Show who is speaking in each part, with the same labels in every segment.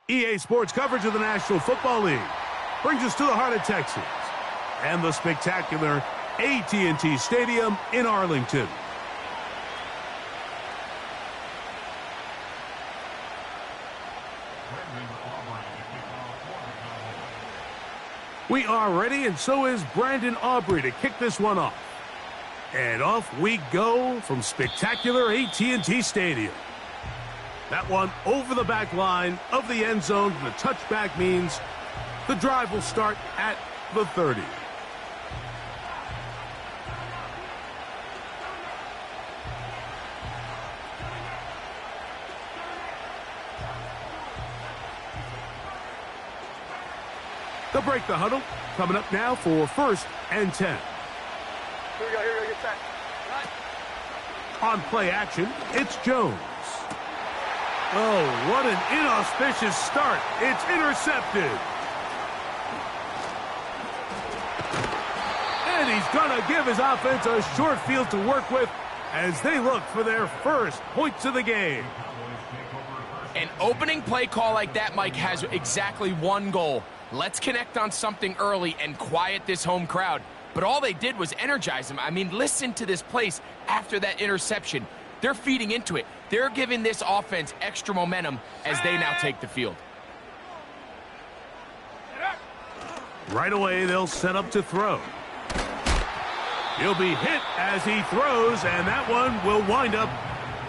Speaker 1: EA Sports coverage of the National Football League brings us to the heart of Texas and the spectacular AT&T Stadium in Arlington. We are ready, and so is Brandon Aubrey to kick this one off. And off we go from spectacular AT&T Stadium. That one over the back line of the end zone. The touchback means the drive will start at the 30. They'll break the huddle. Coming up now for 1st and 10.
Speaker 2: Here we go, get set.
Speaker 1: On play action, it's Jones. Oh, what an inauspicious start. It's intercepted. And he's going to give his offense a short field to work with as they look for their first points of the game.
Speaker 3: An opening play call like that, Mike, has exactly one goal. Let's connect on something early and quiet this home crowd. But all they did was energize them. I mean, listen to this place after that interception. They're feeding into it. They're giving this offense extra momentum as they now take the field.
Speaker 1: Right away, they'll set up to throw. He'll be hit as he throws, and that one will wind up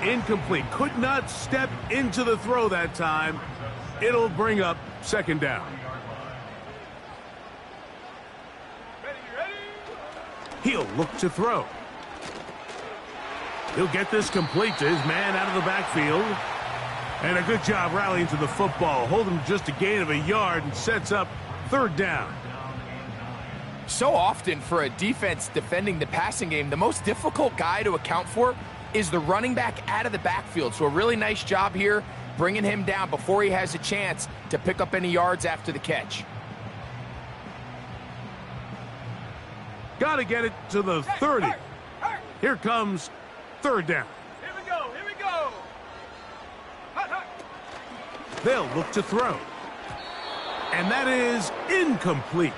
Speaker 1: incomplete. Could not step into the throw that time. It'll bring up 2nd down. He'll look to throw. He'll get this complete to his man out of the backfield. And a good job rallying to the football. Holding just a gain of a yard and sets up 3rd down.
Speaker 3: So often for a defense defending the passing game, the most difficult guy to account for is the running back out of the backfield. So a really nice job here bringing him down before he has a chance to pick up any yards after the catch.
Speaker 1: Got to get it to the 30. Here comes 3rd down.
Speaker 2: Here we go.
Speaker 1: They'll look to throw. And that is incomplete.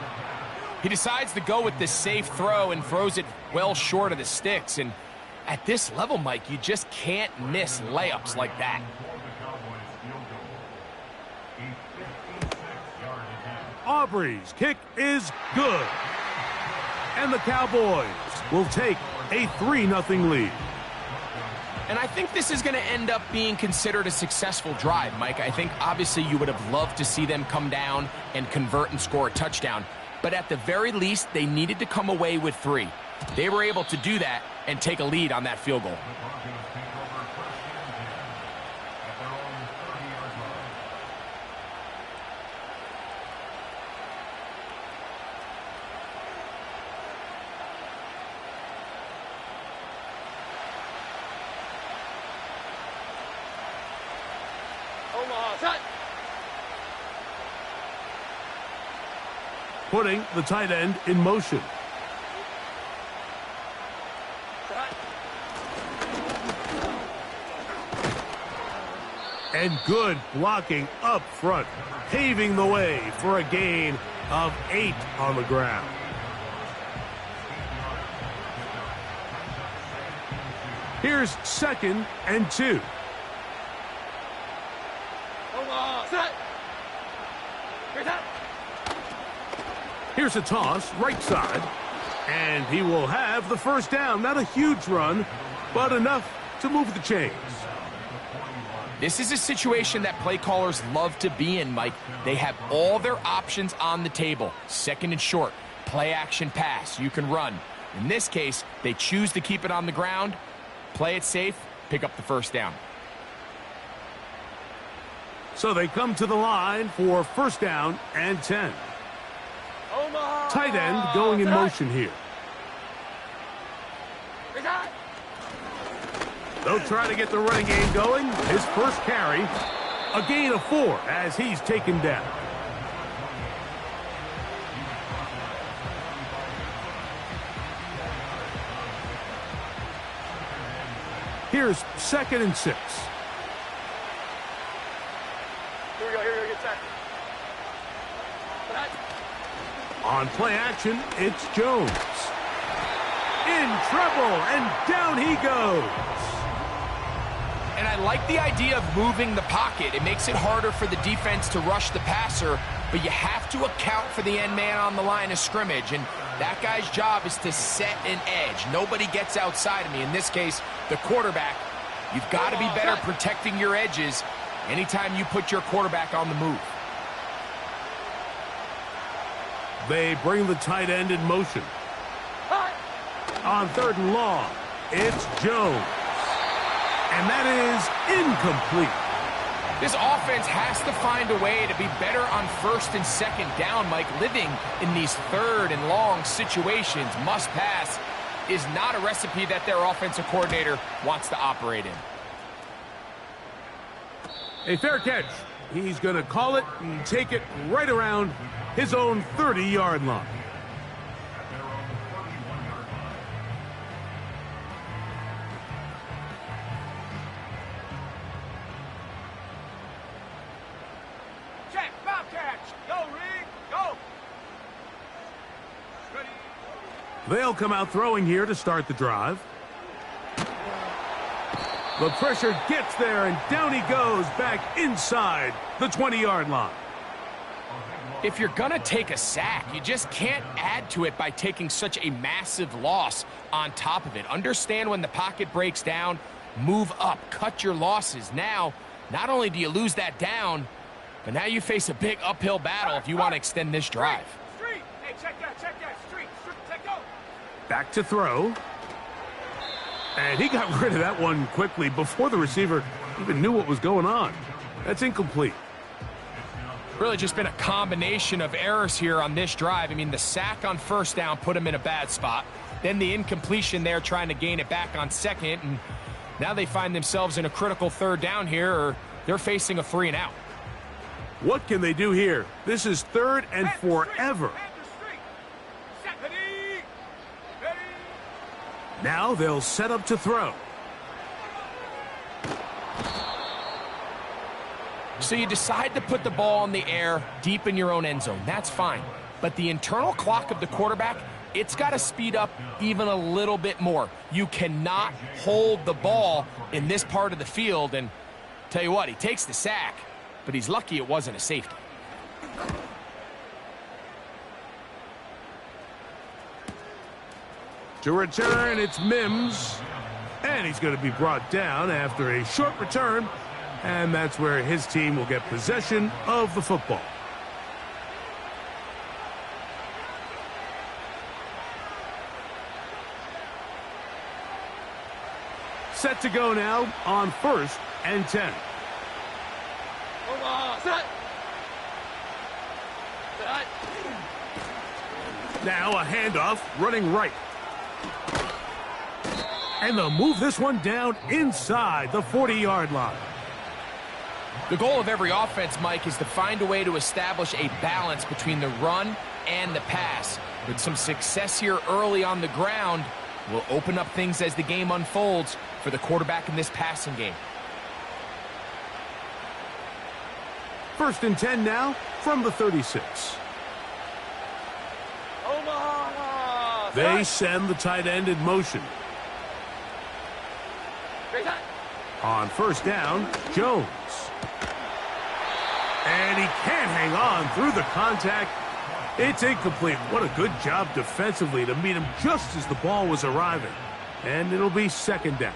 Speaker 3: He decides to go with the safe throw and throws it well short of the sticks. And at this level, Mike, you just can't miss layups like that.
Speaker 1: Aubrey's kick is good. And the Cowboys will take a 3-0 lead.
Speaker 3: And I think this is going to end up being considered a successful drive, Mike. I think obviously you would have loved to see them come down and convert and score a touchdown. But at the very least, they needed to come away with 3. They were able to do that and take a lead on that field goal.
Speaker 1: Putting the tight end in motion. And good blocking up front, paving the way for a gain of 8 on the ground. Here's 2nd and 2. Here's a toss, right side, and he will have the 1st down. Not a huge run, but enough to move the chains.
Speaker 3: This is a situation that play callers love to be in, Mike. They have all their options on the table. 2nd and short, play action pass, you can run. In this case, they choose to keep it on the ground, play it safe, pick up the 1st down.
Speaker 1: So they come to the line for 1st down and 10. Tight end going in motion here. They'll try to get the running game going. His first carry, a gain of 4 as he's taken down. Here's 2nd and 6.
Speaker 2: Here we go, get set.
Speaker 1: On play action, it's Jones. In trouble, and down he goes.
Speaker 3: And I like the idea of moving the pocket. It makes it harder for the defense to rush the passer, but you have to account for the end man on the line of scrimmage, and that guy's job is to set an edge. Nobody gets outside of me. In this case, the quarterback. You've got to be better protecting your edges anytime you put your quarterback on the move.
Speaker 1: They bring the tight end in motion. On 3rd and long, it's Jones. And that is incomplete.
Speaker 3: This offense has to find a way to be better on 1st and 2nd down, Mike. Living in these 3rd and long situations, must pass, is not a recipe that their offensive coordinator wants to operate in.
Speaker 1: A fair catch. He's going to call it and take it right around his own 30-yard line.
Speaker 2: Check, Bobcats. Go, Reed, go. Ready.
Speaker 1: They'll come out throwing here to start the drive. The pressure gets there, and down he goes back inside the 20-yard line.
Speaker 3: If you're going to take a sack, you just can't add to it by taking such a massive loss on top of it. Understand when the pocket breaks down, move up, cut your losses. Now, not only do you lose that down, but now you face a big uphill battle if you want to extend this drive.
Speaker 2: Street. Hey, check that. Street, check, go.
Speaker 1: Back to throw. And he got rid of that one quickly before the receiver even knew what was going on. That's incomplete.
Speaker 3: Really just been a combination of errors here on this drive. I mean, the sack on 1st down put him in a bad spot. Then the incompletion there trying to gain it back on 2nd. And now they find themselves in a critical 3rd down here, or they're facing a 3 and out.
Speaker 1: What can they do here? This is 3rd and forever. Now they'll set up to throw.
Speaker 3: So you decide to put the ball in the air deep in your own end zone. That's fine. But the internal clock of the quarterback, it's got to speed up even a little bit more. You cannot hold the ball in this part of the field. And tell you what, he takes the sack, but he's lucky it wasn't a safety.
Speaker 1: To return, it's Mims. And he's going to be brought down after a short return. And that's where his team will get possession of the football. Set to go now on 1st and 10. Now a handoff running right. And they'll move this one down inside the 40-yard line.
Speaker 3: The goal of every offense, Mike, is to find a way to establish a balance between the run and the pass. With some success here early on the ground, will open up things as the game unfolds for the quarterback in this passing game.
Speaker 1: 1st and 10 now from the 36. They send the tight end in motion. On 1st down, Jones. And he can't hang on through the contact. It's incomplete. What a good job defensively to meet him just as the ball was arriving. And it'll be 2nd down.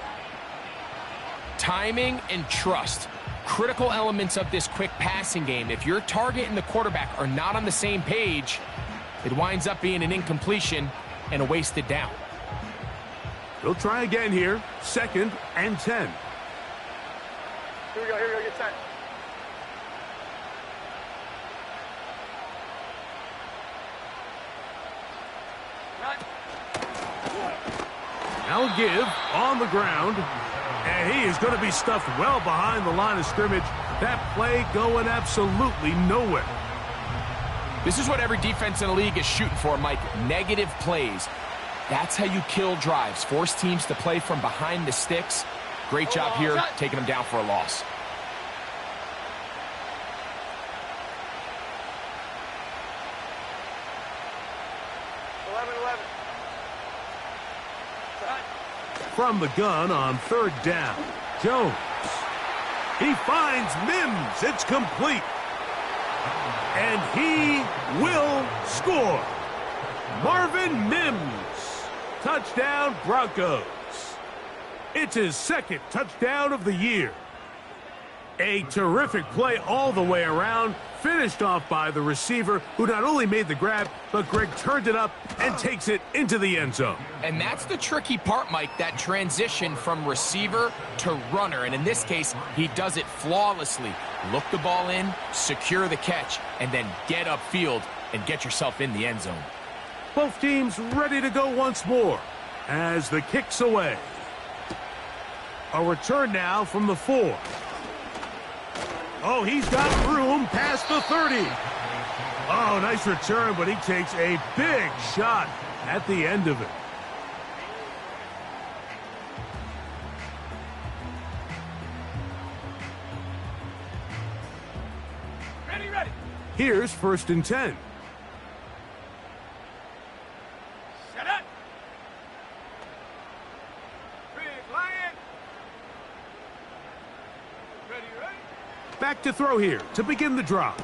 Speaker 3: Timing and trust, critical elements of this quick passing game. If your target and the quarterback are not on the same page, it winds up being an incompletion and a wasted down.
Speaker 1: They'll try again here. 2nd and 10.
Speaker 2: Here we go, get set.
Speaker 1: Now a give on the ground. And he is going to be stuffed well behind the line of scrimmage. That play going absolutely nowhere.
Speaker 3: This is what every defense in the league is shooting for, Mike. Negative plays. That's how you kill drives. Force teams to play from behind the sticks. Great job here, taking them down for a loss.
Speaker 1: from the gun on 3rd down. Jones. He finds Mims. It's complete. And he will score. Marvin Mims. Touchdown, Broncos. It's his 2nd touchdown of the year. A terrific play all the way around, finished off by the receiver, who not only made the grab, but Greg turned it up and takes it into the end zone.
Speaker 3: And that's the tricky part, Mike, that transition from receiver to runner. And in this case, he does it flawlessly. Look the ball in, secure the catch, and then get upfield and get yourself in the end zone.
Speaker 1: Both teams ready to go once more as the kick's away. A return now from the 4. Oh, he's got room past the 30. Oh, nice return, but he takes a big shot at the end of it.
Speaker 2: Ready, ready.
Speaker 1: Here's 1st and 10.
Speaker 2: Set up. Big lion. Ready, ready.
Speaker 1: Back to throw here to begin the drive.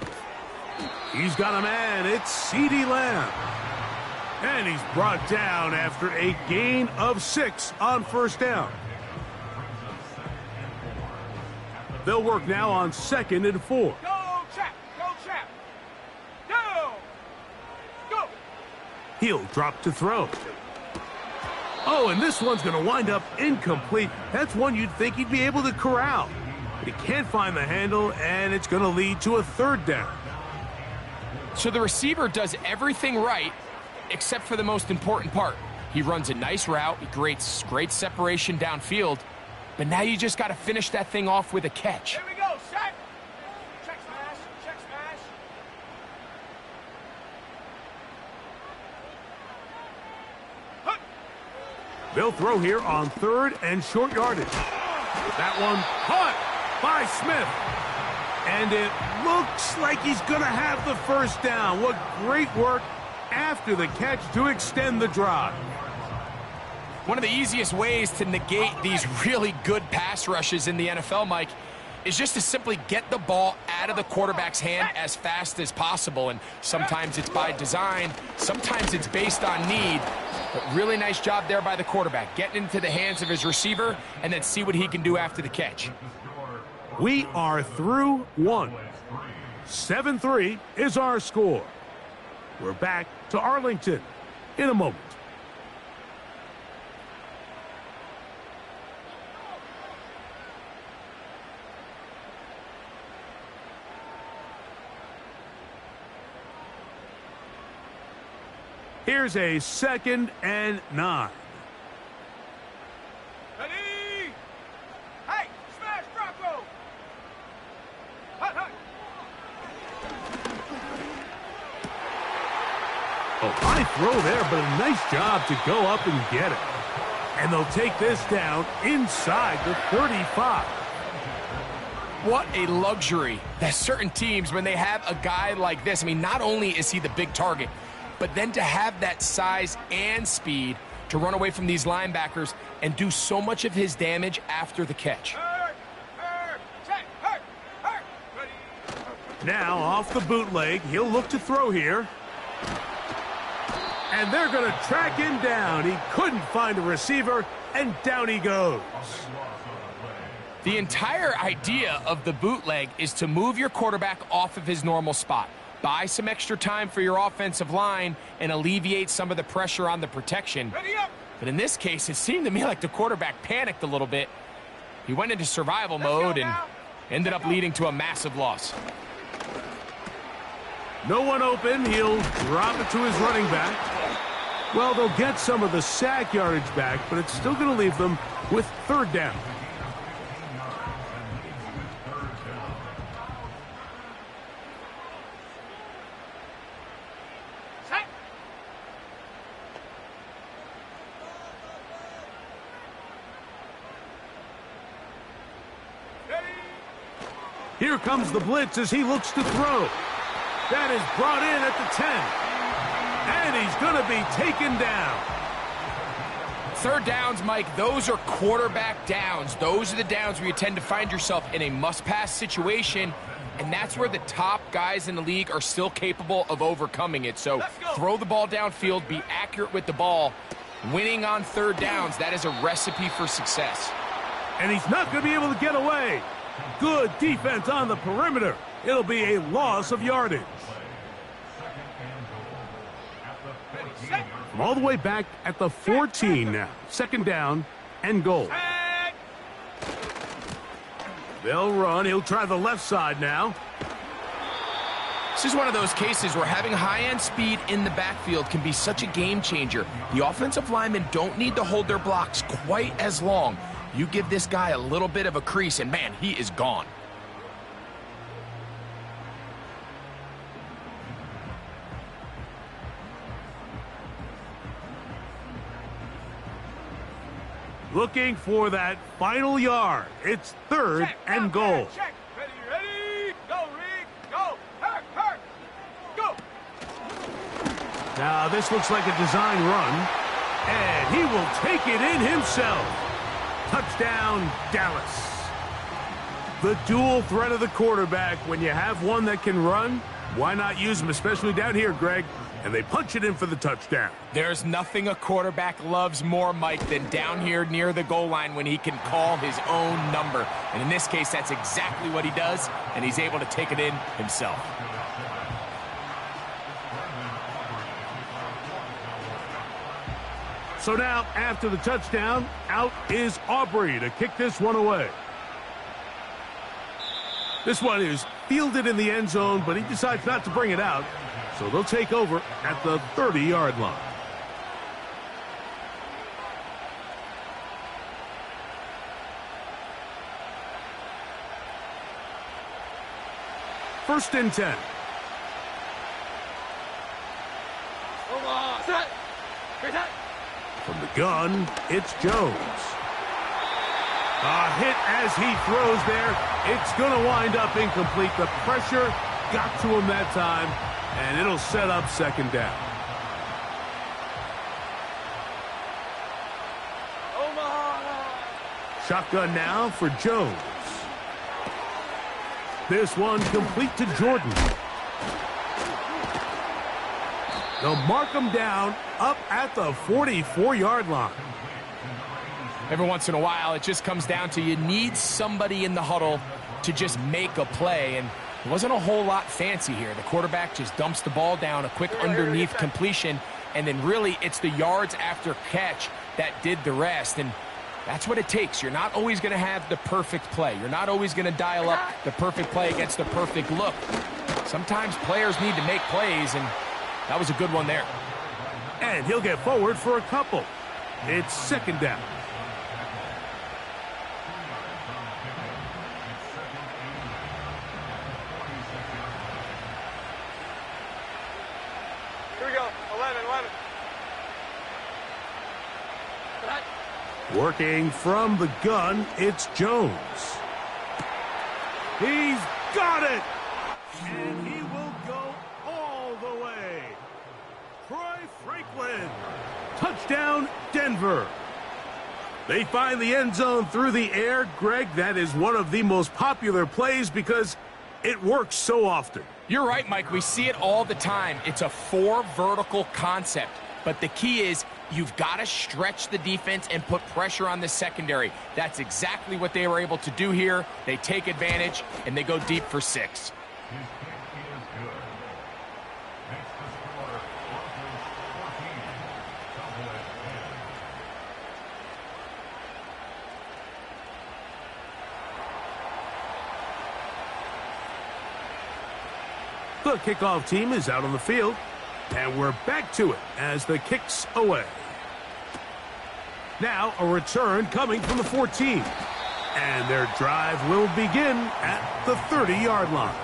Speaker 1: He's got a man. It's CeeDee Lamb. And he's brought down after a gain of 6 on 1st down. They'll work now on 2nd and 4.
Speaker 2: Go, chap. Go, chap. Go. Go.
Speaker 1: He'll drop to throw. Oh, and this one's going to wind up incomplete. That's one you'd think he'd be able to corral. But he can't find the handle, and it's going to lead to a 3rd down.
Speaker 3: So the receiver does everything right, except for the most important part. He runs a nice route, he creates great separation downfield, but now you just got to finish that thing off with a catch.
Speaker 2: Here we go, set. Check smash, check smash. Hut.
Speaker 1: They'll throw here on 3rd and short yardage. That one caught by Smith. And it looks like he's going to have the 1st down. What great work after the catch to extend the drive.
Speaker 3: One of the easiest ways to negate these really good pass rushes in the NFL, Mike, is just to simply get the ball out of the quarterback's hand as fast as possible. And sometimes it's by design, sometimes it's based on need. But really nice job there by the quarterback, getting into the hands of his receiver and then see what he can do after the catch.
Speaker 1: We are through 1. 7-3 is our score. We're back to Arlington in a moment. Here's a 2nd and 9.
Speaker 2: Ready. Hey, smash Bronco. Hut, hut.
Speaker 1: Oh, high throw there, but a nice job to go up and get it. And they'll take this down inside the 35.
Speaker 3: What a luxury that certain teams, when they have a guy like this, I mean, not only is he the big target, but then to have that size and speed to run away from these linebackers and do so much of his damage after the catch.
Speaker 2: Hurt, check, hurt. Ready.
Speaker 1: Now off the bootleg, he'll look to throw here. And they're going to track him down. He couldn't find a receiver, and down he goes.
Speaker 3: The entire idea of the bootleg is to move your quarterback off of his normal spot. Buy some extra time for your offensive line and alleviate some of the pressure on the protection.
Speaker 2: Ready up.
Speaker 3: But in this case, it seemed to me like the quarterback panicked a little bit. He went into survival mode and ended up leading to a massive loss.
Speaker 1: No one open. He'll drop it to his running back. Well, they'll get some of the sack yardage back, but it's still going to leave them with 3rd down.
Speaker 2: Set. Ready.
Speaker 1: Here comes the blitz as he looks to throw. That is brought in at the 10. And he's going to be taken down.
Speaker 3: Third downs, Mike, those are quarterback downs. Those are the downs where you tend to find yourself in a must-pass situation, and that's where the top guys in the league are still capable of overcoming it. So throw the ball downfield, be accurate with the ball. Winning on third downs, that is a recipe for success.
Speaker 1: And he's not going to be able to get away. Good defense on the perimeter. It'll be a loss of yardage. From all the way back at the 14 now. Second down and goal. They'll run. He'll try the left side now.
Speaker 3: This is one of those cases where having high-end speed in the backfield can be such a game changer. The offensive linemen don't need to hold their blocks quite as long. You give this guy a little bit of a crease, and man, he is gone.
Speaker 1: Looking for that final yard. It's third and goal.
Speaker 2: Check. Ready. Go, Reed. Go. Hurry. Go.
Speaker 1: Now this looks like a design run. And he will take it in himself. Touchdown, Dallas. The dual threat of the quarterback. When you have one that can run, why not use him, especially down here, Greg? And they punch it in for the touchdown.
Speaker 3: There's nothing a quarterback loves more, Mike, than down here near the goal line when he can call his own number. And in this case, that's exactly what he does, and he's able to take it in himself.
Speaker 1: So now, after the touchdown, out is Aubrey to kick this one away. This one is fielded in the end zone, but he decides not to bring it out. So they'll take over at the 30-yard line. First and 10. From the gun, it's Jones. A hit as he throws there. It's going to wind up incomplete. The pressure got to him that time, and it'll set up second down. Shotgun now for Jones. This one complete to Jordan. They'll mark him down up at the 44-yard line.
Speaker 3: Every once in a while, it just comes down to you need somebody in the huddle to just make a play, and it wasn't a whole lot fancy here. The quarterback just dumps the ball down, a quick underneath completion, and then really it's the yards after catch that did the rest, and that's what it takes. You're not always going to have the perfect play. You're not always going to dial up the perfect play against the perfect look. Sometimes players need to make plays, and that was a good one there.
Speaker 1: And he'll get forward for a couple. It's second down.
Speaker 2: Here we go. 11.
Speaker 1: Working from the gun, it's Jones. He's got it! And he will go all the way. Troy Franklin. Touchdown, Denver. They find the end zone through the air. Greg, that is one of the most popular plays because it works so often.
Speaker 3: You're right, Mike. We see it all the time. It's a four vertical concept. But the key is you've got to stretch the defense and put pressure on the secondary. That's exactly what they were able to do here. They take advantage, and they go deep for 6.
Speaker 1: The kickoff team is out on the field, and we're back to it as the kick's away. Now a return coming from the 14, and their drive will begin at the 30-yard line.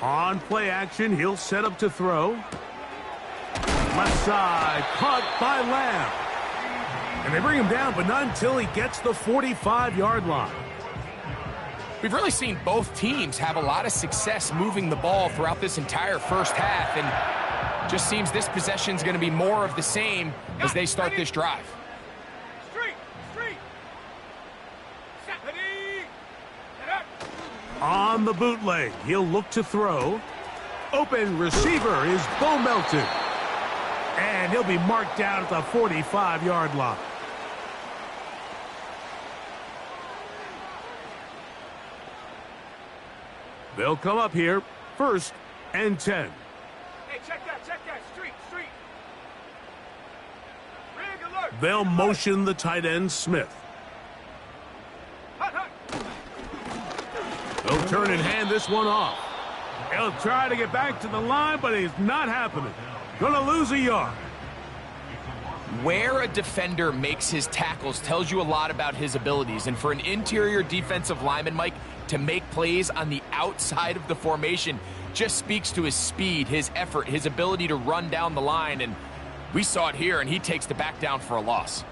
Speaker 1: On play action, he'll set up to throw. Left side, caught by Lamb. And they bring him down, but not until he gets the 45-yard line.
Speaker 3: We've really seen both teams have a lot of success moving the ball throughout this entire first half, and just seems this possession is going to be more of the same as they start this drive.
Speaker 1: On the bootleg, he'll look to throw. Open receiver is Bo Melton. And he'll be marked down at the 45-yard line. They'll come up here, 1st and 10.
Speaker 2: Hey, check that, street. Rig alert.
Speaker 1: They'll motion the tight end, Smith.
Speaker 2: Hut.
Speaker 1: They'll turn and hand this one off. He'll try to get back to the line, but it's not happening. Gonna lose a yard.
Speaker 3: Where a defender makes his tackles tells you a lot about his abilities. And for an interior defensive lineman, Mike, to make plays on the outside of the formation just speaks to his speed, his effort, his ability to run down the line. And we saw it here, and he takes the back down for a loss.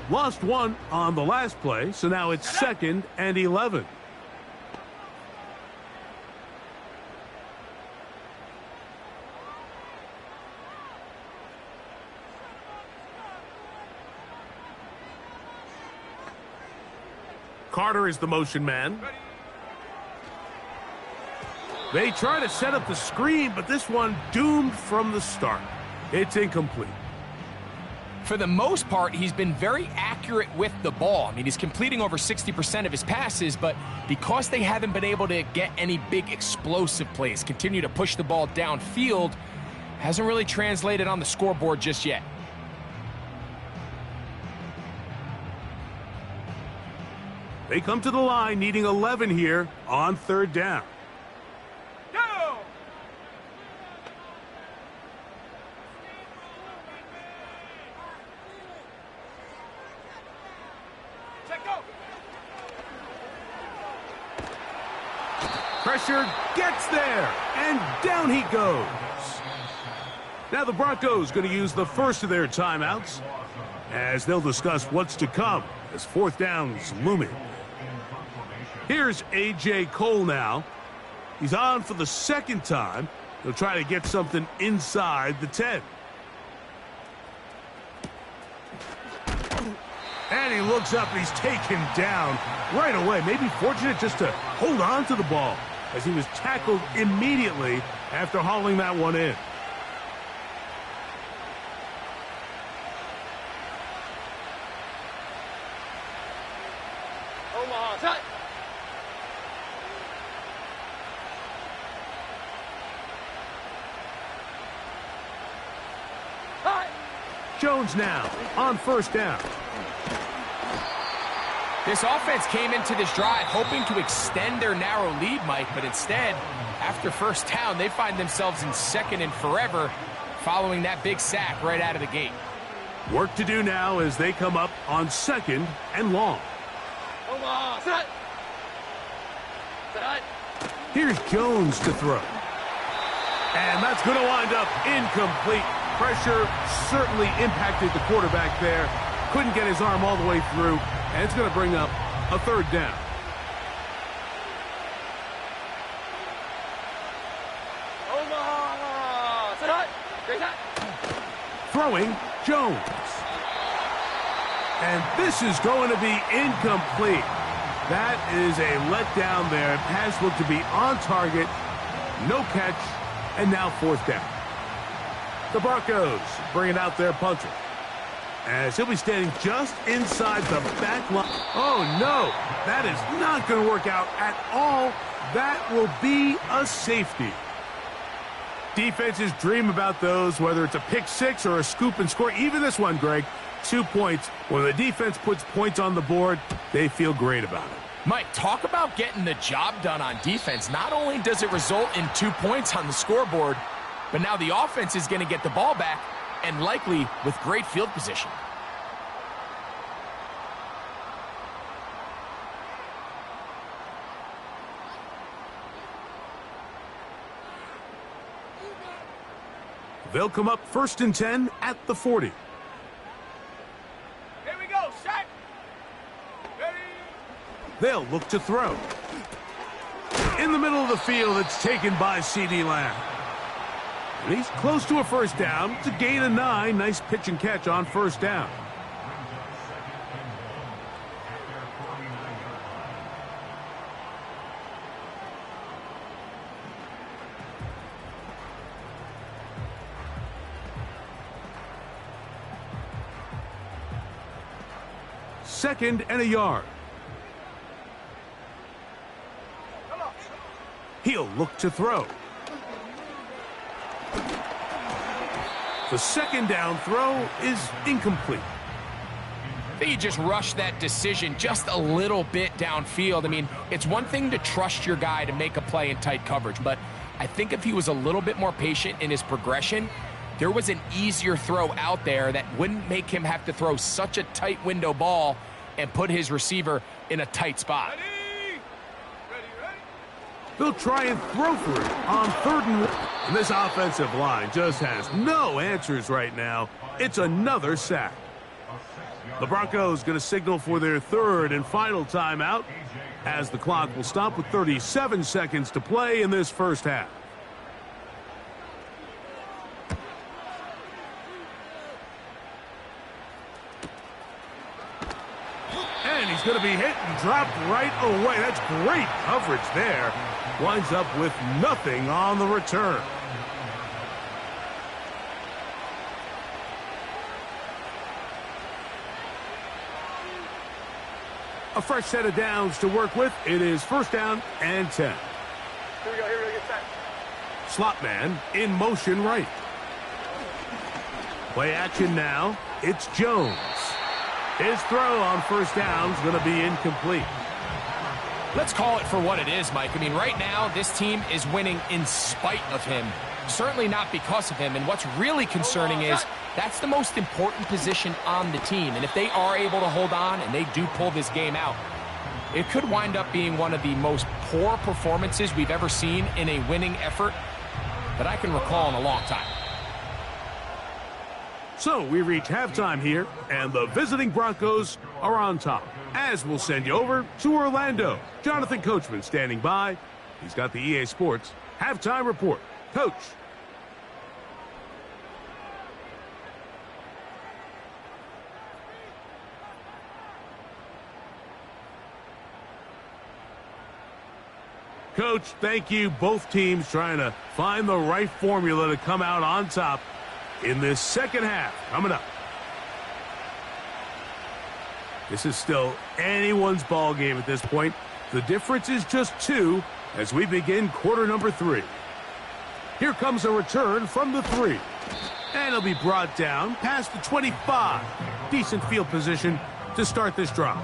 Speaker 1: Lost one on the last play, so now it's 2nd and 11. Carter is the motion man. They try to set up the screen, but this one doomed from the start. It's incomplete.
Speaker 3: For the most part, he's been very accurate with the ball. I mean, he's completing over 60% of his passes, but because they haven't been able to get any big explosive plays, continue to push the ball downfield, hasn't really translated on the scoreboard just yet.
Speaker 1: They come to the line needing 11 here on 3rd down.
Speaker 2: Go! Check go!
Speaker 1: Pressure gets there, and down he goes. Now the Broncos going to use the first of their timeouts as they'll discuss what's to come as 4th down's looming. Here's A.J. Cole now. He's on for the 2nd time. He'll try to get something inside the 10. And he looks up and he's taken down right away. Maybe fortunate just to hold on to the ball as he was tackled immediately after hauling that one in. Jones now on 1st down.
Speaker 3: This offense came into this drive hoping to extend their narrow lead, Mike, but instead, after 1st down, they find themselves in 2nd and forever following that big sack right out of the gate.
Speaker 1: Work to do now as they come up on 2nd and long. Here's Jones to throw. And that's going to wind up incomplete. Pressure certainly impacted the quarterback there. Couldn't get his arm all the way through, and it's going to bring up a 3rd down. Throwing, Jones. And this is going to be incomplete. That is a letdown there. Pass looked to be on target. No catch, and now 4th down. The Broncos bringing out their punter, as he'll be standing just inside the back line. Oh, no, that is not going to work out at all. That will be a safety. Defenses dream about those, whether it's a pick six or a scoop and score. Even this one, Greg, 2 points. When the defense puts points on the board, they feel great about it.
Speaker 3: Mike, talk about getting the job done on defense. Not only does it result in 2 points on the scoreboard, but now the offense is going to get the ball back, and likely with great field position.
Speaker 1: They'll come up 1st and 10 at the 40.
Speaker 2: Here we go, set. Ready.
Speaker 1: They'll look to throw. In the middle of the field, it's taken by C.D. Lamb. And he's close to a first down. It's a gain of 9. Nice pitch and catch on first down. Second and a yard. He'll look to throw. The second down throw is incomplete.
Speaker 3: I think he just rushed that decision just a little bit downfield. I mean, it's one thing to trust your guy to make a play in tight coverage, but I think if he was a little bit more patient in his progression, there was an easier throw out there that wouldn't make him have to throw such a tight window ball and put his receiver in a tight spot.
Speaker 1: They'll try and throw for it on 3rd and 1. And this offensive line just has no answers right now. It's another sack. The Broncos going to signal for their 3rd and final timeout as the clock will stop with 37 seconds to play in this first half. And he's going to be hit and dropped right away. That's great coverage there. Winds up with nothing on the return. A fresh set of downs to work with. It is 1st down and 10.
Speaker 2: Here we go, get set.
Speaker 1: Slot man in motion right. Play action now. It's Jones. His throw on 1st down is going to be incomplete.
Speaker 3: Let's call it for what it is, Mike. I mean, right now, this team is winning in spite of him. Certainly not because of him. And what's really concerning is that's the most important position on the team. And if they are able to hold on and they do pull this game out, it could wind up being one of the most poor performances we've ever seen in a winning effort that I can recall in a long time.
Speaker 1: So we reach halftime here, and the visiting Broncos are on top. As we'll send you over to Orlando. Jonathan Coachman standing by. He's got the EA Sports halftime report. Coach. Coach, thank you. Both teams trying to find the right formula to come out on top in this second half. Coming up. This is still anyone's ball game at this point. The difference is just 2 as we begin quarter number 3. Here comes a return from the 3. And it'll be brought down past the 25. Decent field position to start this drive.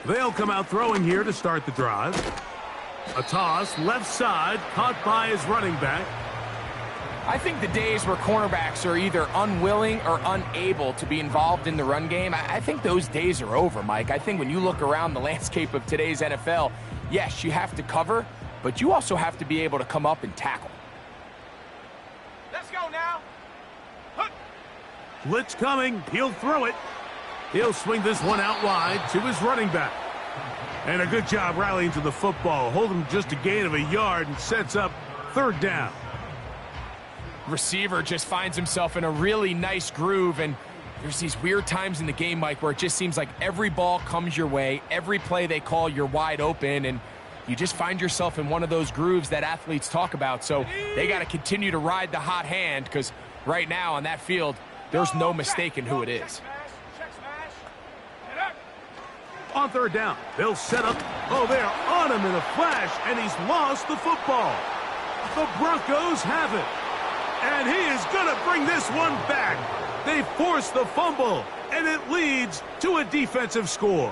Speaker 1: They'll come out throwing here to start the drive. A toss, left side, caught by his running back.
Speaker 3: I think the days where cornerbacks are either unwilling or unable to be involved in the run game, I think those days are over, Mike. I think when you look around the landscape of today's NFL, yes, you have to cover, but you also have to be able to come up and tackle.
Speaker 2: Let's go now.
Speaker 1: Blitz coming. He'll throw it. He'll swing this one out wide to his running back. And a good job rallying to the football. Hold him just a gain of a yard and sets up 3rd down.
Speaker 3: Receiver just finds himself in a really nice groove, and there's these weird times in the game, Mike, where it just seems like every ball comes your way, every play they call, you're wide open, and you just find yourself in one of those grooves that athletes talk about. So they got to continue to ride the hot hand, because right now on that field, there's no mistaking who it is.
Speaker 1: On 3rd down, they'll set up. Oh, they're on him in a flash, and he's lost the football. The Broncos have it. And he is going to bring this one back. They force the fumble, and it leads to a defensive score.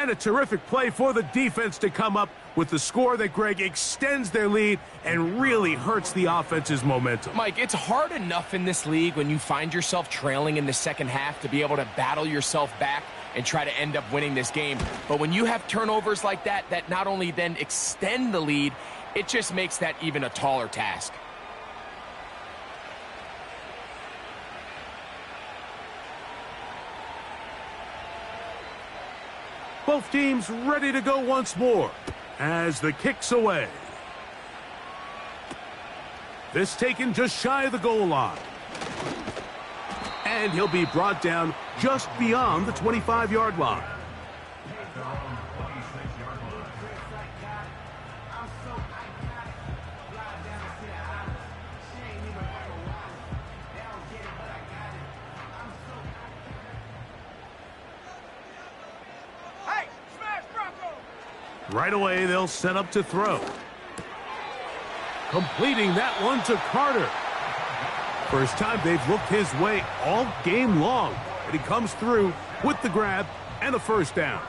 Speaker 1: And a terrific play for the defense to come up with the score that, Greg, extends their lead and really hurts the offense's momentum.
Speaker 3: Mike, it's hard enough in this league when you find yourself trailing in the second half to be able to battle yourself back and try to end up winning this game. But when you have turnovers like that, that not only then extend the lead, it just makes that even a taller task.
Speaker 1: Both teams ready to go once more as the kick's away. This taken just shy of the goal line. And he'll be brought down just beyond the 25-yard line. Right away, they'll set up to throw. Completing that one to Carter. First time they've looked his way all game long. And he comes through with the grab and a first down.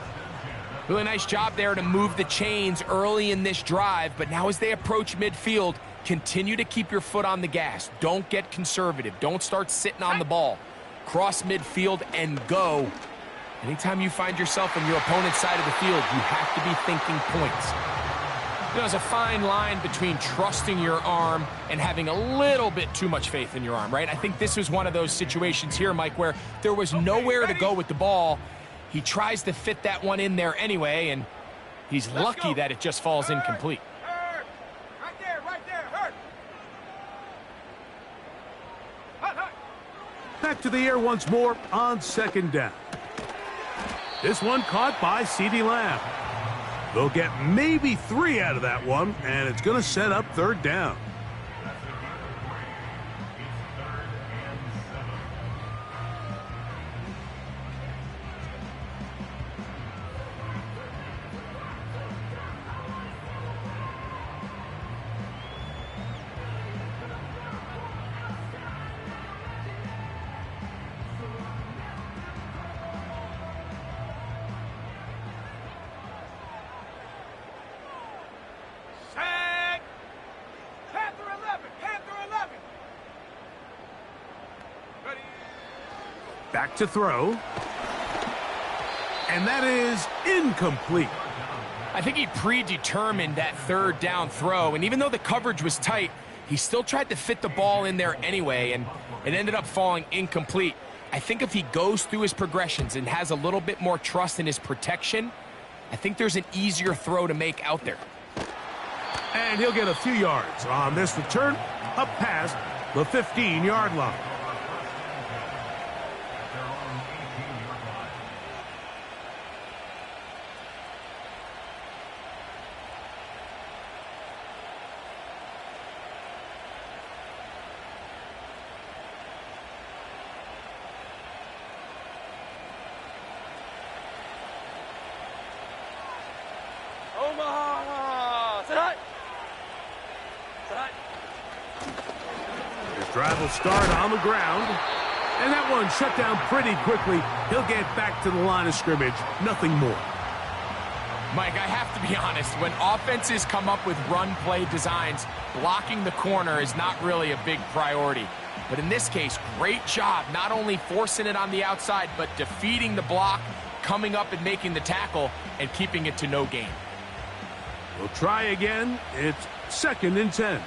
Speaker 3: Really nice job there to move the chains early in this drive. But now as they approach midfield, continue to keep your foot on the gas. Don't get conservative. Don't start sitting on the ball. Cross midfield and go. Anytime you find yourself on your opponent's side of the field, you have to be thinking points. You know, there's a fine line between trusting your arm and having a little bit too much faith in your arm, right? I think this was one of those situations here, Mike, where there was nowhere to go with the ball. He tries to fit that one in there anyway, and he's lucky that it just falls incomplete.
Speaker 2: Right there, hurt.
Speaker 1: Back to the air once more on second down. This one caught by CeeDee Lamb. They'll get maybe 3 out of that one, and it's going to set up third down. Back to throw. And that is incomplete.
Speaker 3: I think he predetermined that third down throw, and even though the coverage was tight, he still tried to fit the ball in there anyway, and it ended up falling incomplete. I think if he goes through his progressions and has a little bit more trust in his protection, I think there's an easier throw to make out there.
Speaker 1: And he'll get a few yards on this return up past the 15-yard line. Drive will start on the ground. And that one shut down pretty quickly. He'll get back to the line of scrimmage. Nothing more.
Speaker 3: Mike, I have to be honest. When offenses come up with run-play designs, blocking the corner is not really a big priority. But in this case, great job not only forcing it on the outside, but defeating the block, coming up and making the tackle, and keeping it to no gain.
Speaker 1: We'll try again. It's 2nd and 10.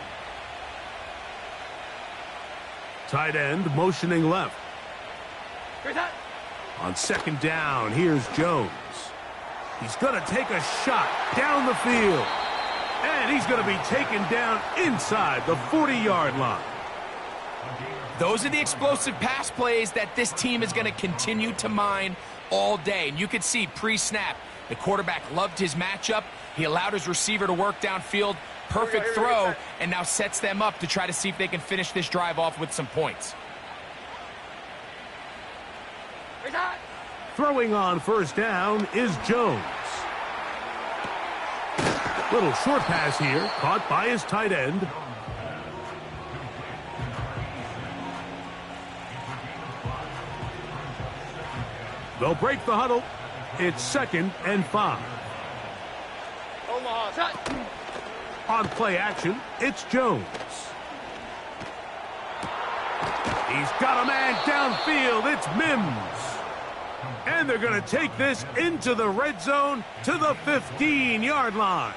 Speaker 1: Tight end motioning left. On second down, here's Jones. He's going to take a shot down the field. And he's going to be taken down inside the 40-yard line.
Speaker 3: Those are the explosive pass plays that this team is going to continue to mine all day. And you could see pre-snap, the quarterback loved his matchup. He allowed his receiver to work downfield. Perfect throw, and now sets them up to try to see if they can finish this drive off with some points.
Speaker 1: Throwing on first down is Jones. Little short pass here, caught by his tight end. They'll break the huddle. It's 2nd and 5. On play action, it's Jones. He's got a man downfield. It's Mims. And they're going to take this into the red zone to the 15-yard line.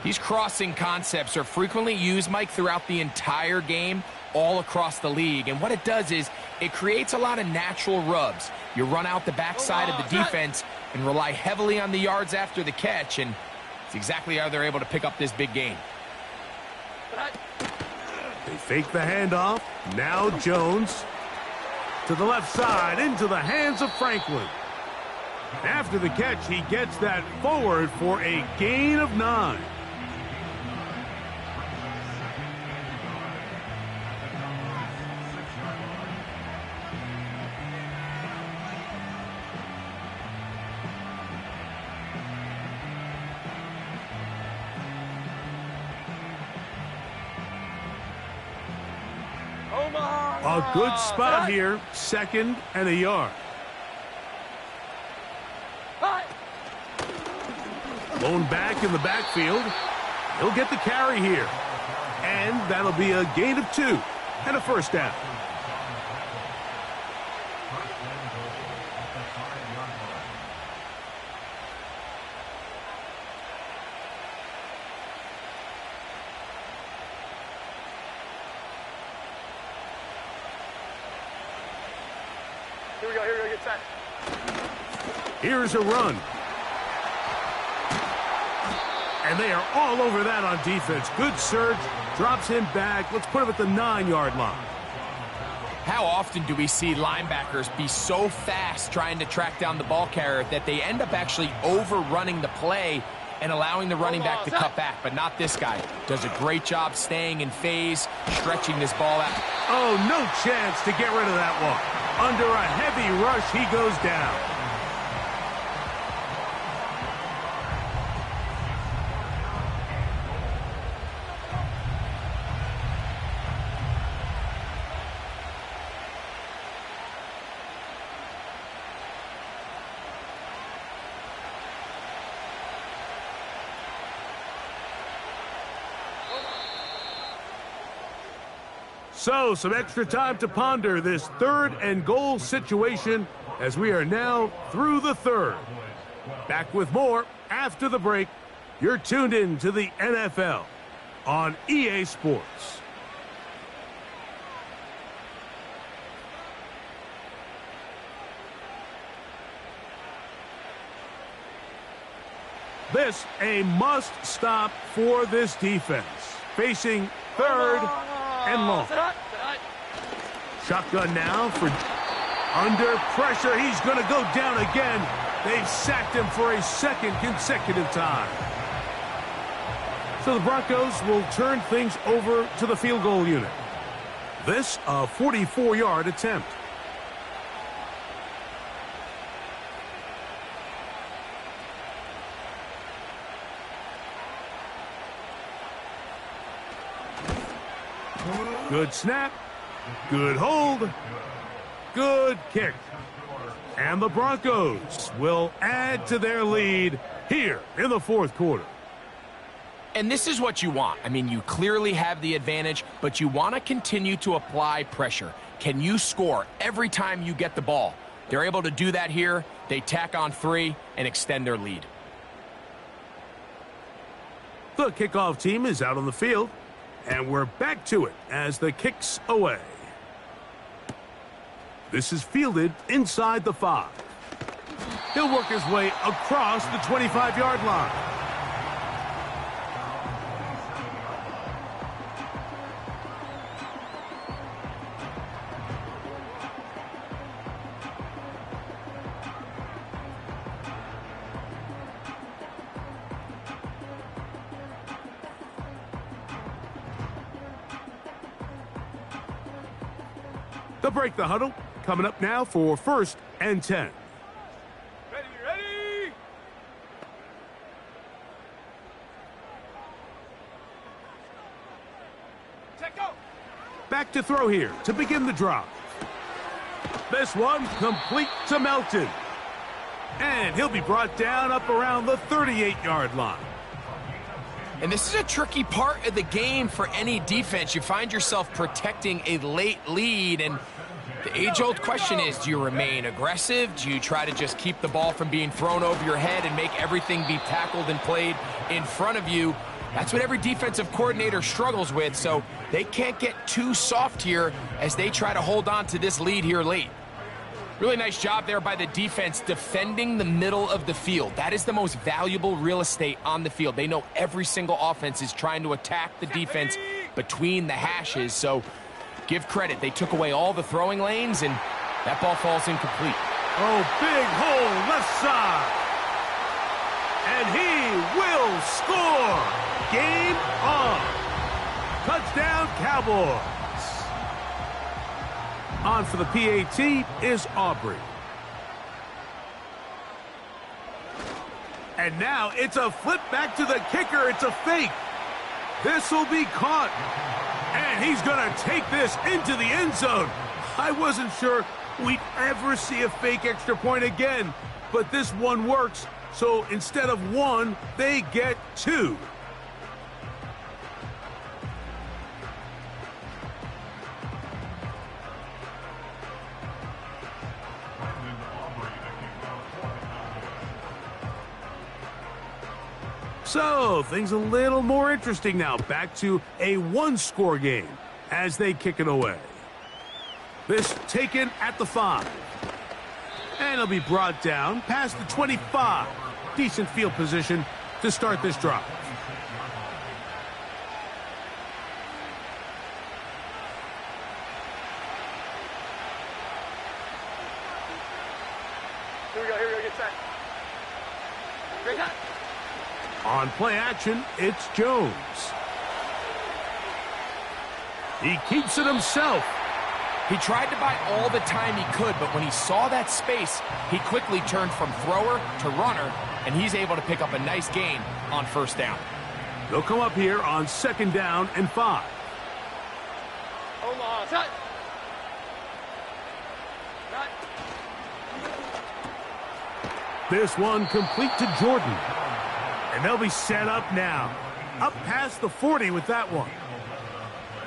Speaker 3: These crossing concepts are frequently used, Mike, throughout the entire game, all across the league. And what it does is it creates a lot of natural rubs. You run out the backside of the defense and rely heavily on the yards after the catch, and it's exactly how they're able to pick up this big gain.
Speaker 1: They fake the handoff. Now Jones to the left side into the hands of Franklin. After the catch, he gets that forward for a gain of 9. A good spot here, 2nd and a yard. Blown back in the backfield. He'll get the carry here. And that'll be a gain of 2 and a first down.
Speaker 2: Here we go, get set.
Speaker 1: Here's a run. And they are all over that on defense. Good surge, drops him back. Let's put him at the 9-yard line.
Speaker 3: How often do we see linebackers be so fast trying to track down the ball carrier that they end up actually overrunning the play and allowing the running back to cut back? But not this guy. Does a great job staying in phase, stretching this ball out.
Speaker 1: Oh, no chance to get rid of that one. Under a heavy rush, he goes down. So, some extra time to ponder this 3rd and goal situation as we are now through the 3rd. Back with more after the break. You're tuned in to the NFL on EA Sports. This a must-stop for this defense. Facing 3rd and long. Shotgun now for under pressure. He's going to go down again. They've sacked him for a 2nd consecutive time. So the Broncos will turn things over to the field goal unit. This a 44-yard attempt. Good snap, good hold, good kick. And the Broncos will add to their lead here in the 4th quarter.
Speaker 3: And this is what you want. I mean, you clearly have the advantage, but you want to continue to apply pressure. Can you score every time you get the ball? They're able to do that here. They tack on 3 and extend their lead.
Speaker 1: The kickoff team is out on the field. And we're back to it as the kick's away. This is fielded inside the 5. He'll work his way across the 25-yard line. They'll break the huddle. Coming up now for 1st and 10.
Speaker 2: Ready. Check go.
Speaker 1: Back to throw here to begin the drive. This one complete to Melton. And he'll be brought down up around the 38-yard line.
Speaker 3: And this is a tricky part of the game for any defense. You find yourself protecting a late lead, and the age-old question is, do you remain aggressive? Do you try to just keep the ball from being thrown over your head and make everything be tackled and played in front of you? That's what every defensive coordinator struggles with, so they can't get too soft here as they try to hold on to this lead here late. Really nice job there by the defense defending the middle of the field. That is the most valuable real estate on the field. They know every single offense is trying to attack the defense between the hashes, so give credit. They took away all the throwing lanes, and that ball falls incomplete.
Speaker 1: Oh, big hole left side. And he will score. Game on. Touchdown, Cowboys. On for the PAT is Aubrey. And now it's a flip back to the kicker. It's a fake. This will be caught. And he's going to take this into the end zone. I wasn't sure we'd ever see a fake extra point again, but this one works. So instead of one, they get two. So, things a little more interesting now. Back to a one-score game as they kick it away. This taken at the 5. And it'll be brought down past the 25. Decent field position to start this drive.
Speaker 2: Here we go, get set. Great time.
Speaker 1: On play action, it's Jones. He keeps it himself.
Speaker 3: He tried to buy all the time he could, but when he saw that space, he quickly turned from thrower to runner, and he's able to pick up a nice gain on first down.
Speaker 1: They'll come up here on 2nd down and 5.
Speaker 2: Hold on, set. Set.
Speaker 1: This one complete to Jordan. And they'll be set up now. Up past the 40 with that one.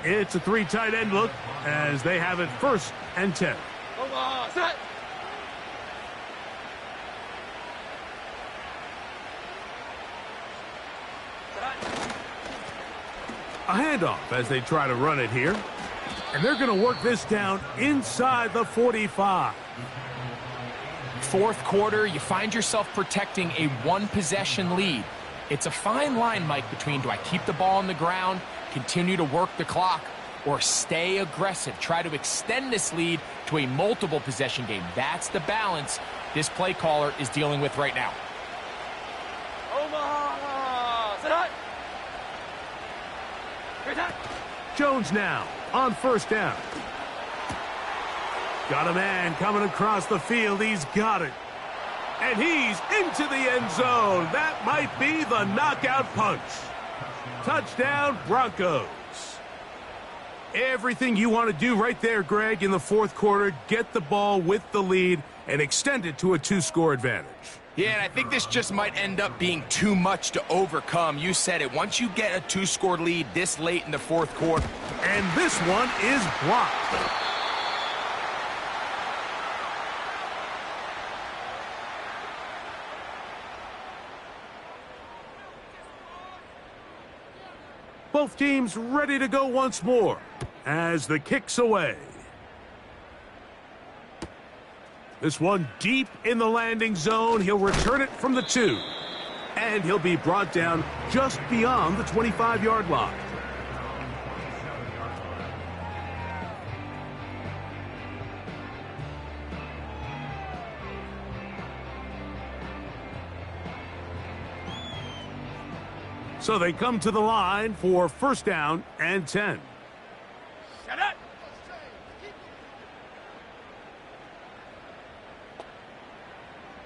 Speaker 1: It's a 3 tight end look as they have it 1st and 10.
Speaker 2: Hold on, set.
Speaker 1: A handoff as they try to run it here. And they're going to work this down inside the 45.
Speaker 3: Fourth quarter, you find yourself protecting a one-possession lead. It's a fine line, Mike, between do I keep the ball on the ground, continue to work the clock, or stay aggressive, try to extend this lead to a multiple possession game. That's the balance this play caller is dealing with right now.
Speaker 2: Omaha, set up. Great time.
Speaker 1: Jones now on 1st down. Got a man coming across the field. He's got it. And he's into the end zone. That might be the knockout punch. Touchdown, Broncos. Everything you want to do right there, Greg, in the 4th quarter. Get the ball with the lead and extend it to a 2-score advantage.
Speaker 3: Yeah, and I think this just might end up being too much to overcome. You said it. Once you get a 2-score lead this late in the 4th quarter.
Speaker 1: And this one is blocked. Both teams ready to go once more as the kick's away. This one deep in the landing zone. He'll return it from the 2. And he'll be brought down just beyond the 25-yard line. So they come to the line for 1st down and 10.
Speaker 2: Set up.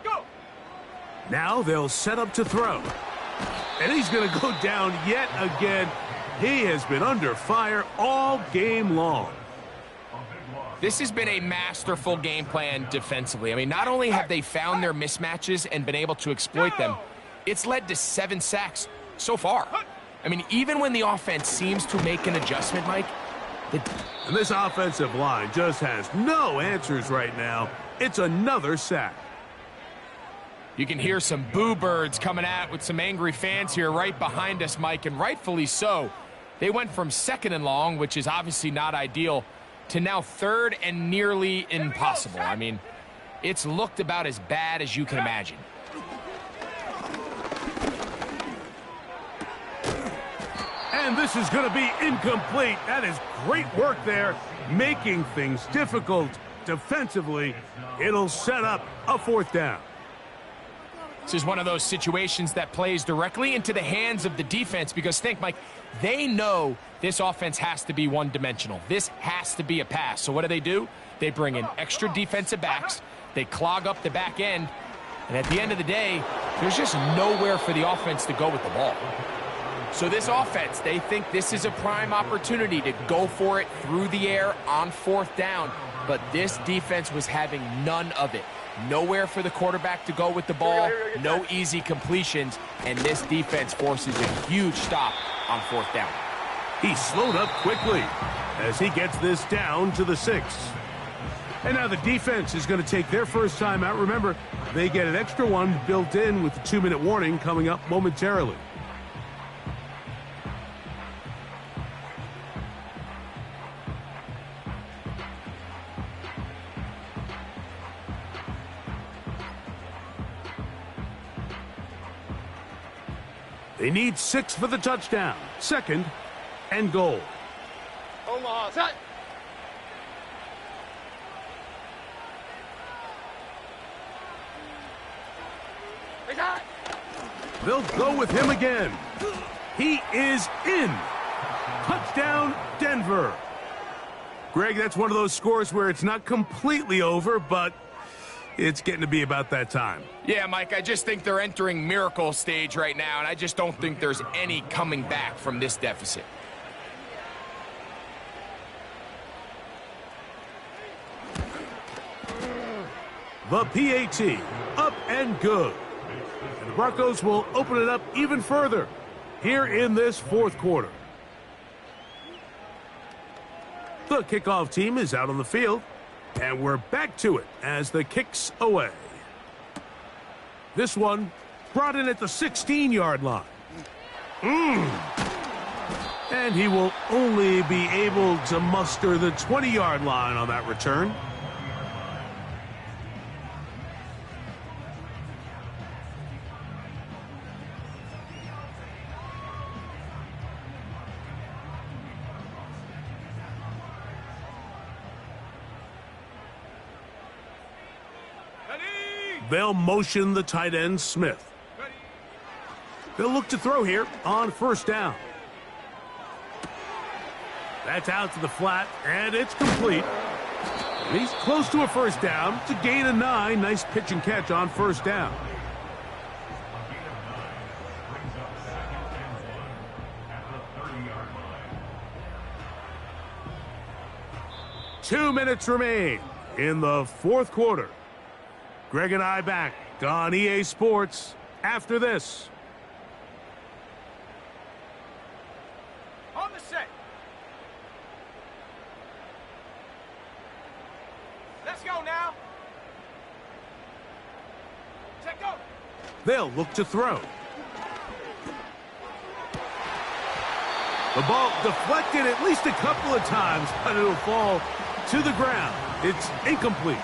Speaker 2: Go.
Speaker 1: Now they'll set up to throw. And he's going to go down yet again. He has been under fire all game long.
Speaker 3: This has been a masterful game plan defensively. I mean, not only have they found their mismatches and been able to exploit them, it's led to 7 sacks so far. I mean, even when the offense seems to make an adjustment, Mike.
Speaker 1: And this offensive line just has no answers right now. It's another sack.
Speaker 3: You can hear some boo birds coming out with some angry fans here right behind us, Mike, and rightfully so. They went from 2nd and long, which is obviously not ideal, to now 3rd and nearly impossible. I mean, it's looked about as bad as you can imagine.
Speaker 1: And this is going to be incomplete. That is great work there, making things difficult defensively. It'll set up a 4th down.
Speaker 3: This is one of those situations that plays directly into the hands of the defense because think, Mike, they know this offense has to be one-dimensional. This has to be a pass. So what do? They bring in extra defensive backs. They clog up the back end. And at the end of the day, there's just nowhere for the offense to go with the ball. So this offense, they think this is a prime opportunity to go for it through the air on 4th down. But this defense was having none of it. Nowhere for the quarterback to go with the ball, no easy completions, and this defense forces a huge stop on 4th down.
Speaker 1: He slowed up quickly as he gets this down to the 6. And now the defense is going to take their first time out. Remember, they get an extra one built in with the 2-minute warning coming up momentarily. They need 6 for the touchdown. 2nd and goal.
Speaker 2: Omaha, set.
Speaker 1: They'll go with him again. He is in. Touchdown, Denver. Greg, that's one of those scores where it's not completely over, but it's getting to be about that time.
Speaker 3: Yeah, Mike, I just think they're entering miracle stage right now, and I just don't think there's any coming back from this deficit.
Speaker 1: The PAT, up and good. And the Broncos will open it up even further here in this 4th quarter. The kickoff team is out on the field. And we're back to it as the kick's away. This one brought in at the 16-yard line. And he will only be able to muster the 20-yard line on that return. They'll motion the tight end, Smith. They'll look to throw here on 1st down. That's out to the flat, and it's complete. And he's close to a 1st down. It's a gain of 9. Nice pitch and catch on 1st down. Two minutes remain in the 4th quarter. Greg and I back on EA Sports after this.
Speaker 2: On the set. Let's go now. Set go.
Speaker 1: They'll look to throw. The ball deflected at least a couple of times, but it'll fall to the ground. It's incomplete.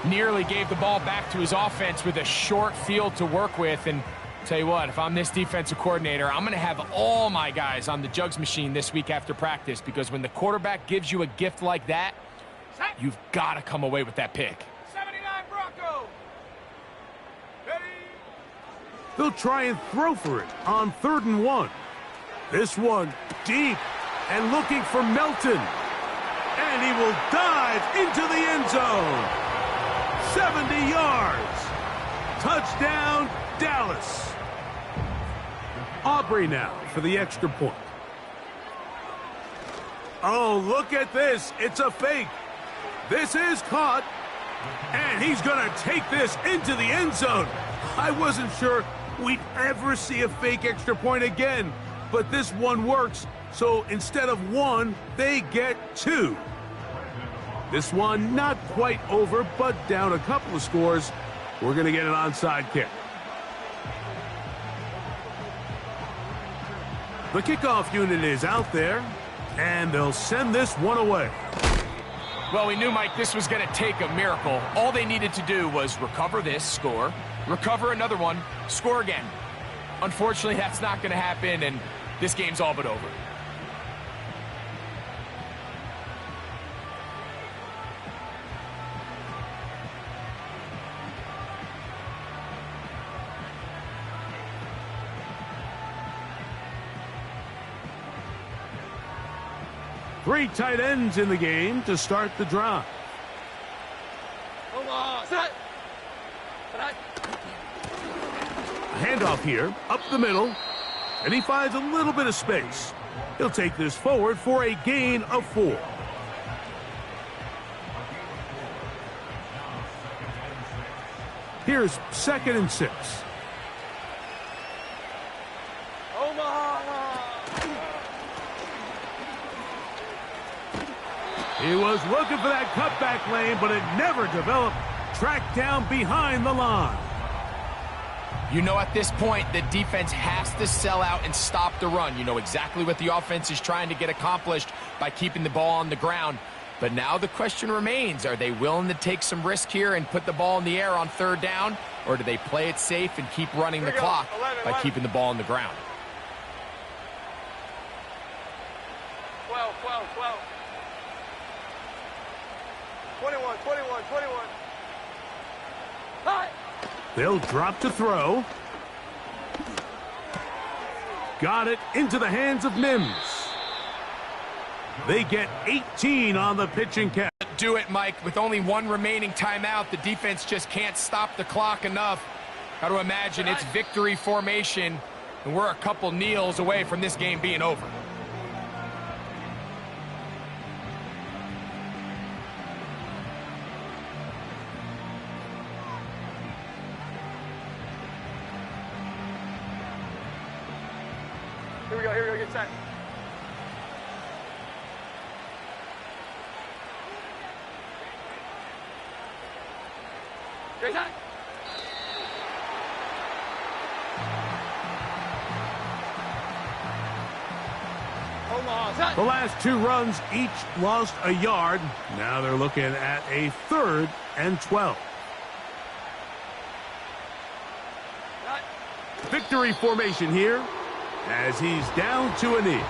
Speaker 3: Nearly gave the ball back to his offense with a short field to work with. And tell you what, if I'm this defensive coordinator, I'm going to have all my guys on the jugs machine this week after practice, because when the quarterback gives you a gift like that, you've got to come away with that pick.
Speaker 2: 79 Broncos. Ready.
Speaker 1: They'll try and throw for it on 3rd and 1. This one deep and looking for Melton. And he will dive into the end zone. 70 yards. Touchdown, Dallas. Aubrey now for the extra point. Oh, look at this. It's a fake. This is caught. And he's going to take this into the end zone. I wasn't sure we'd ever see a fake extra point again, but this one works. So instead of 1, they get 2. This one not quite over, but down a couple of scores. We're going to get an onside kick. The kickoff unit is out there, and they'll send this one away.
Speaker 3: Well, we knew, Mike, this was going to take a miracle. All they needed to do was recover this, score, recover another one, score again. Unfortunately, that's not going to happen, and this game's all but over.
Speaker 1: Three tight ends in the game to start the drive. A handoff here, up the middle, and he finds a little bit of space. He'll take this forward for a gain of 4. Here's 2nd and 6. He was looking for that cutback lane, but it never developed. Tracked down behind the line.
Speaker 3: You know, at this point, the defense has to sell out and stop the run. You know exactly what the offense is trying to get accomplished by keeping the ball on the ground. But now the question remains, are they willing to take some risk here and put the ball in the air on 3rd down? Or do they play it safe and keep running the clock by keeping the ball on the ground?
Speaker 2: 12. 21. Hi.
Speaker 1: They'll drop to throw. Got it into the hands of Mims. They get 18 on the pitching count.
Speaker 3: Do it, Mike. With only 1 remaining timeout, the defense just can't stop the clock enough. Got to imagine it's victory formation, and we're a couple kneels away from this game being over.
Speaker 2: Here we go, get set. Great time.
Speaker 1: The last 2 runs each lost a yard. Now they're looking at a 3rd and 12. Victory formation here as he's down to a knee.